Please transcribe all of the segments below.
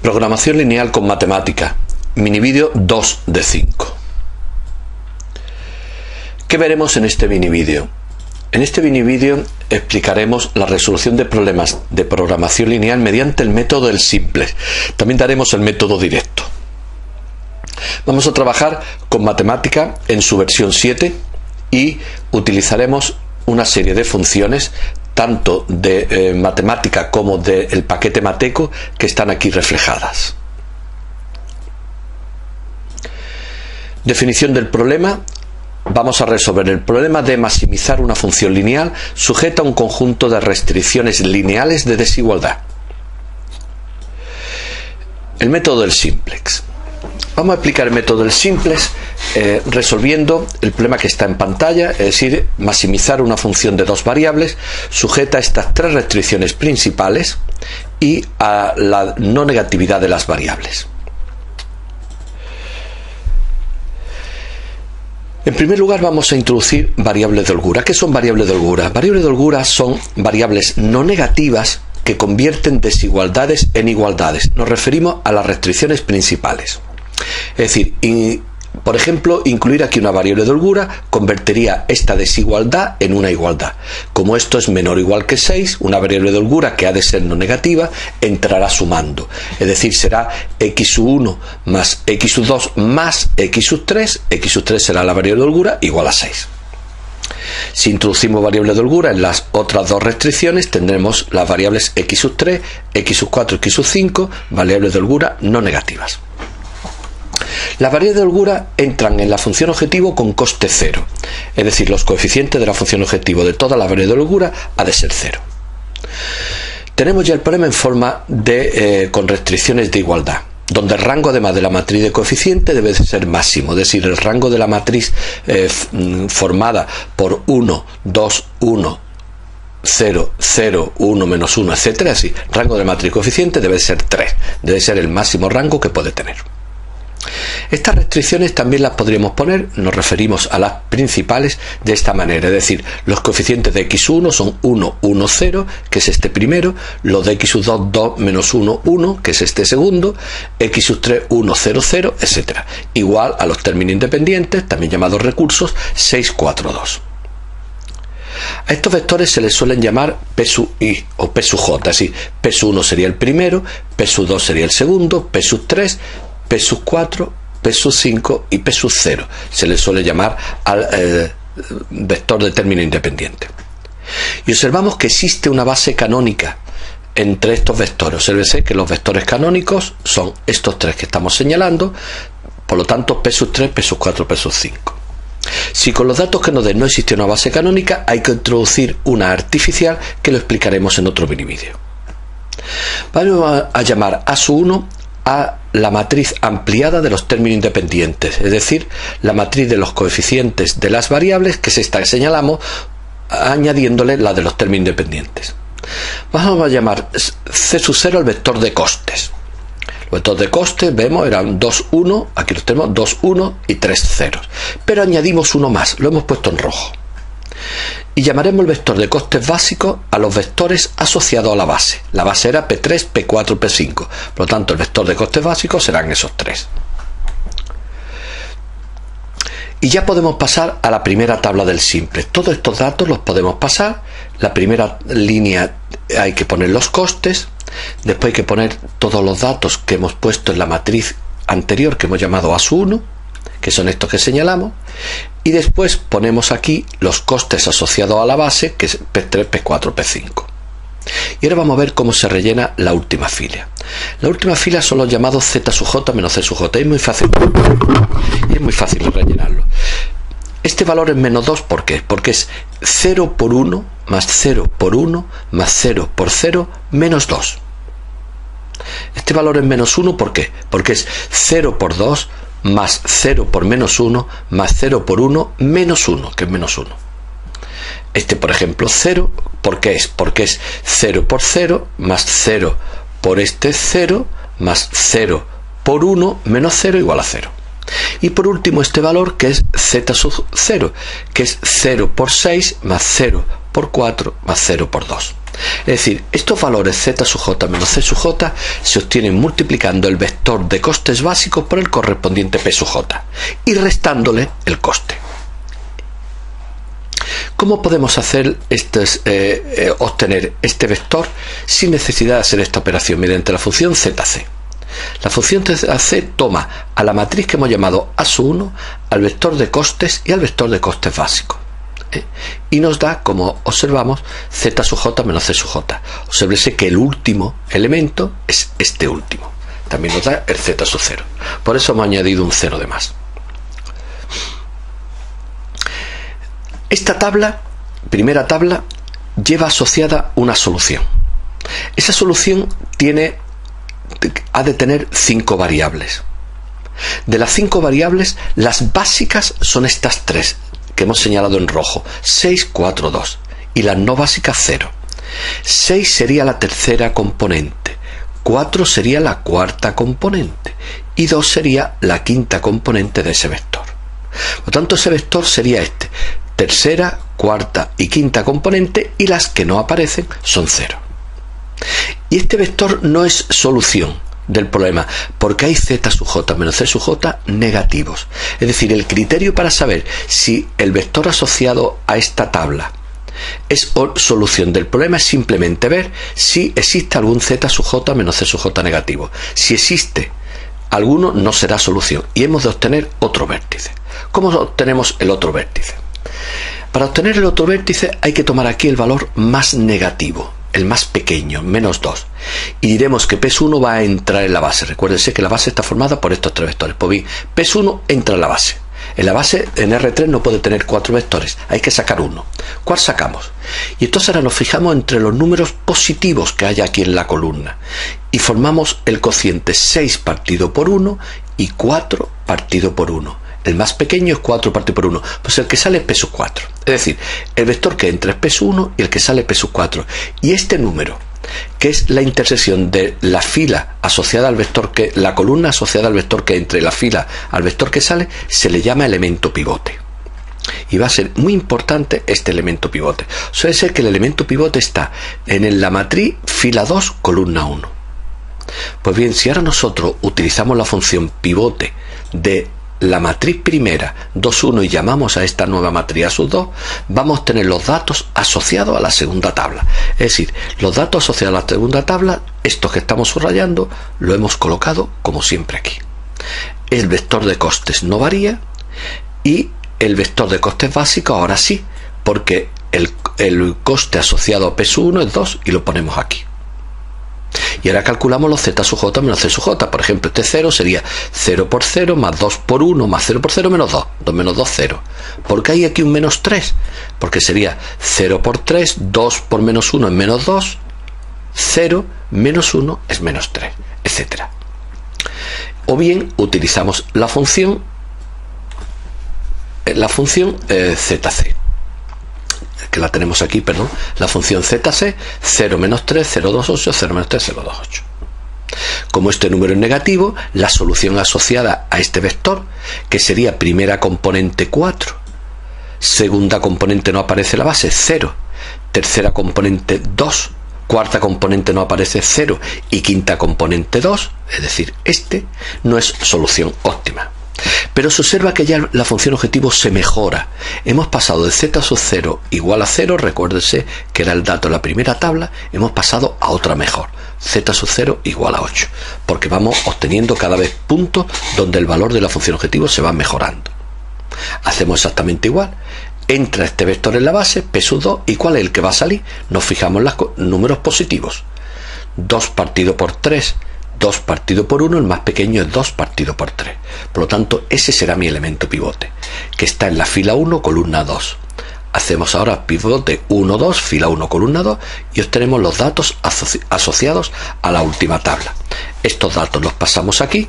Programación lineal con matemática. Minivídeo 2 de 5. ¿Qué veremos en este minivídeo? En este minivídeo explicaremos la resolución de problemas de programación lineal mediante el método del simplex. También daremos el método directo. Vamos a trabajar con matemática en su versión 7 y utilizaremos una serie de funciones tanto de matemática como del paquete Mateco que están aquí reflejadas. Definición del problema. Vamos a resolver el problema de maximizar una función lineal sujeta a un conjunto de restricciones lineales de desigualdad. El método del simplex. Vamos a aplicar el método del simplex resolviendo el problema que está en pantalla, es decir, maximizar una función de dos variables sujeta a estas tres restricciones principales y a la no negatividad de las variables. En primer lugar vamos a introducir variables de holgura. ¿Qué son variables de holgura? Variables de holgura son variables no negativas que convierten desigualdades en igualdades. Nos referimos a las restricciones principales. Es decir, por ejemplo, incluir aquí una variable de holgura convertiría esta desigualdad en una igualdad. Como esto es menor o igual que 6, una variable de holgura que ha de ser no negativa entrará sumando. Es decir, será x1 más x2 más x3. x3 será la variable de holgura igual a 6. Si introducimos variable de holgura en las otras dos restricciones, tendremos las variables x3, x4, x5, variables de holgura no negativas. Las variables de holgura entran en la función objetivo con coste 0, es decir, los coeficientes de la función objetivo de todas las variables de holgura ha de ser 0. Tenemos ya el problema en forma de con restricciones de igualdad, donde el rango además de la matriz de coeficiente debe de ser máximo, es decir, el rango de la matriz formada por 1, 2, 1, 0, 0, 1, menos 1, etcétera, así, rango de la matriz coeficiente debe de ser 3, debe ser el máximo rango que puede tener. Estas restricciones también las podríamos poner, nos referimos a las principales de esta manera, es decir, los coeficientes de x1 son 1, 1, 0, que es este primero, los de x2, 2, menos 1, 1, que es este segundo, x3, 1, 0, 0, etcétera, igual a los términos independientes, también llamados recursos, 6, 4, 2. A estos vectores se les suelen llamar P sub i o P sub j, así, P sub 1 sería el primero, P sub 2 sería el segundo, P sub 3, P sub 4, P sub 5 y P sub 0. Se le suele llamar al vector de término independiente. Y observamos que existe una base canónica entre estos vectores. Obsérvese que los vectores canónicos son estos tres que estamos señalando, por lo tanto P sub 3, P sub 4, P sub 5. Si con los datos que nos den no existe una base canónica, hay que introducir una artificial que lo explicaremos en otro minivídeo. Vamos a llamar A sub 1 a la matriz ampliada de los términos independientes, es decir, la matriz de los coeficientes de las variables, que es esta que señalamos, añadiéndole la de los términos independientes. Vamos a llamar C sub 0 el vector de costes. Los vectores de costes, vemos, eran 2, 1, aquí los tenemos 2, 1 y 3 ceros, pero añadimos uno más, lo hemos puesto en rojo. Y llamaremos el vector de costes básico a los vectores asociados a la base. La base era P3, P4, P5. Por lo tanto, el vector de costes básicos serán esos tres. Y ya podemos pasar a la primera tabla del simplex. Todos estos datos los podemos pasar. La primera línea hay que poner los costes. Después hay que poner todos los datos que hemos puesto en la matriz anterior que hemos llamado A sub 1, que son estos que señalamos. Y después ponemos aquí los costes asociados a la base, que es P3, P4, P5. Y ahora vamos a ver cómo se rellena la última fila. La última fila son los llamados Z sub j menos C sub j. Es muy fácil. Y es muy fácil rellenarlo. Este valor es menos 2, ¿por qué? Porque es 0 por 1 más 0 por 1 más 0 por 0 menos 2. Este valor es menos 1, ¿por qué? Porque es 0 por 2 más 0 por menos 1 más 0 por 1 menos 1, que es menos 1. Este, por ejemplo, 0, ¿por qué es? Porque es 0 por 0 más 0 por este 0 más 0 por 1 menos 0 igual a 0. Y por último este valor que es Z sub 0, que es 0 por 6 más 0 por 4 más 0 por 2. Es decir, estos valores z sub j menos c sub j se obtienen multiplicando el vector de costes básicos por el correspondiente p sub j y restándole el coste. ¿Cómo podemos hacer obtener este vector sin necesidad de hacer esta operación? Mediante la función zc. La función zc toma a la matriz que hemos llamado A sub 1, al vector de costes y al vector de costes básicos. Y nos da, como observamos, z sub j menos c sub j. Obsérvese que el último elemento es este último. También nos da el z sub 0. Por eso hemos añadido un 0 de más. Esta tabla, primera tabla, lleva asociada una solución. Esa solución ha de tener 5 variables. De las 5 variables, las básicas son estas 3 que hemos señalado en rojo: 6, 4, 2, y las no básicas 0. 6 sería la tercera componente, 4 sería la cuarta componente y 2 sería la quinta componente de ese vector. Por lo tanto, ese vector sería este: tercera, cuarta y quinta componente, y las que no aparecen son 0. Y este vector no es solución del problema, porque hay z sub j menos c sub j negativos. Es decir, el criterio para saber si el vector asociado a esta tabla es solución del problema es simplemente ver si existe algún z sub j menos c sub j negativo. Si existe alguno, no será solución y hemos de obtener otro vértice. ¿Cómo obtenemos el otro vértice? Para obtener el otro vértice hay que tomar aquí el valor más negativo, el más pequeño, menos 2, y diremos que P1 va a entrar en la base. Recuérdense que la base está formada por estos 3 vectores. Pues bien, P1 entra en la base. En la base, en R3 no puede tener 4 vectores, hay que sacar uno. ¿Cuál sacamos? Y entonces ahora nos fijamos entre los números positivos que hay aquí en la columna y formamos el cociente 6 partido por 1 y 4 partido por 1. El más pequeño es 4 partido por 1, pues el que sale es P sub 4. Es decir, el vector que entra es P sub 1 y el que sale es P sub 4. Y este número, que es la intersección de la fila asociada al vector que, la columna asociada al vector que entra y la fila al vector que sale, se le llama elemento pivote. Y va a ser muy importante este elemento pivote. Suele ser que el elemento pivote está en la matriz fila 2, columna 1. Pues bien, si ahora nosotros utilizamos la función pivote de la matriz primera 2, 1 y llamamos a esta nueva matriz A sub 2, vamos a tener los datos asociados a la segunda tabla. Es decir, los datos asociados a la segunda tabla, estos que estamos subrayando, lo hemos colocado como siempre aquí. El vector de costes no varía y el vector de costes básicos ahora sí, porque el coste asociado a P sub 1 es 2 y lo ponemos aquí. Y ahora calculamos los z sub j menos c sub j. Por ejemplo, este 0 sería 0 por 0 más 2 por 1 más 0 por 0 menos 2. 2 menos 2, 0. ¿Por qué hay aquí un menos 3? Porque sería 0 por 3, 2 por menos 1 es menos 2, 0 menos 1 es menos 3, etc. O bien utilizamos la función zc, que la tenemos aquí, perdón, la función zc, 0 menos 3, 0, 2, 8, 0 menos 3, 0, 2, 8. Como este número es negativo, la solución asociada a este vector, que sería primera componente 4, segunda componente no aparece en la base, 0, tercera componente 2, cuarta componente no aparece, 0, y quinta componente 2, es decir, este no es solución óptima. Pero se observa que ya la función objetivo se mejora. Hemos pasado de z sub 0 igual a 0, recuérdense que era el dato de la primera tabla, hemos pasado a otra mejor, z sub 0 igual a 8, porque vamos obteniendo cada vez puntos donde el valor de la función objetivo se va mejorando. Hacemos exactamente igual. Entra este vector en la base, P sub 2, ¿y cuál es el que va a salir? Nos fijamos en los números positivos. 2 partido por 3, 2 partido por 1, el más pequeño es 2 partido por 3. Por lo tanto, ese será mi elemento pivote, que está en la fila 1, columna 2. Hacemos ahora pivote 1, 2, fila 1, columna 2, y obtenemos los datos asociados a la última tabla. Estos datos los pasamos aquí,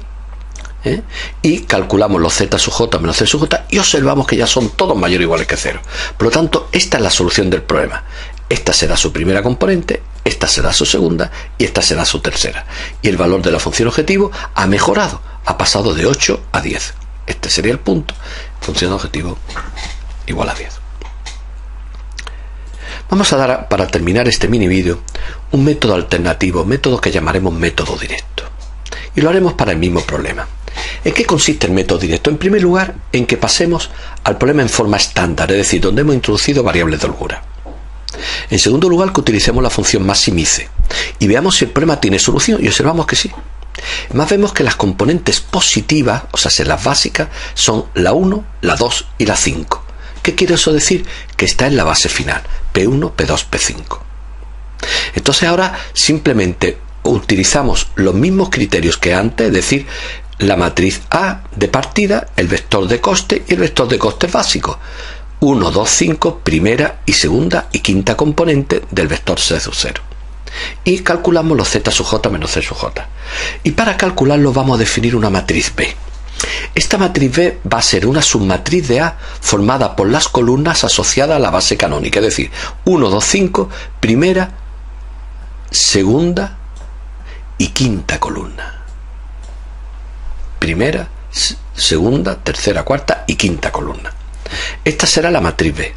y calculamos los z sub j menos c sub j, y observamos que ya son todos mayores o iguales que 0. Por lo tanto, esta es la solución del problema. Esta será su primera componente, esta será su segunda y esta será su tercera. Y el valor de la función objetivo ha mejorado, ha pasado de 8 a 10. Este sería el punto, función objetivo igual a 10. Vamos a dar, para terminar este mini vídeo, un método alternativo, método que llamaremos método directo. Y lo haremos para el mismo problema. ¿En qué consiste el método directo? En primer lugar, en que pasemos al problema en forma estándar, es decir, donde hemos introducido variables de holgura. En segundo lugar, que utilicemos la función maximice y veamos si el problema tiene solución, y observamos que sí. Además vemos que las componentes positivas, o sea, las básicas, son la 1, la 2 y la 5. ¿Qué quiere eso decir? Que está en la base final, P1, P2, P5. Entonces ahora simplemente utilizamos los mismos criterios que antes, es decir, la matriz A de partida, el vector de coste y el vector de costes básico. 1, 2, 5, primera y segunda y quinta componente del vector C sub 0. Y calculamos los Z sub J menos C sub J. Y para calcularlo vamos a definir una matriz B. Esta matriz B va a ser una submatriz de A formada por las columnas asociadas a la base canónica, es decir, 1, 2, 5, primera, segunda y quinta columna. Primera, segunda, tercera, cuarta y quinta columna. Esta será la matriz B.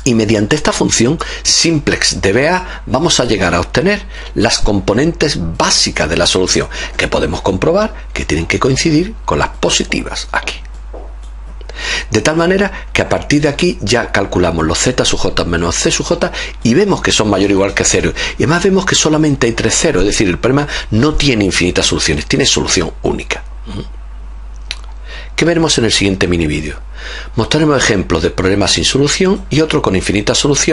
Y mediante esta función simplex de BA vamos a llegar a obtener las componentes básicas de la solución, que podemos comprobar que tienen que coincidir con las positivas aquí. De tal manera que a partir de aquí ya calculamos los Z sub J menos C sub J y vemos que son mayor o igual que 0. Y además vemos que solamente hay 3 ceros, es decir, el problema no tiene infinitas soluciones, tiene solución única. ¿Qué veremos en el siguiente mini vídeo? Mostraremos ejemplos de problemas sin solución y otro con infinitas soluciones.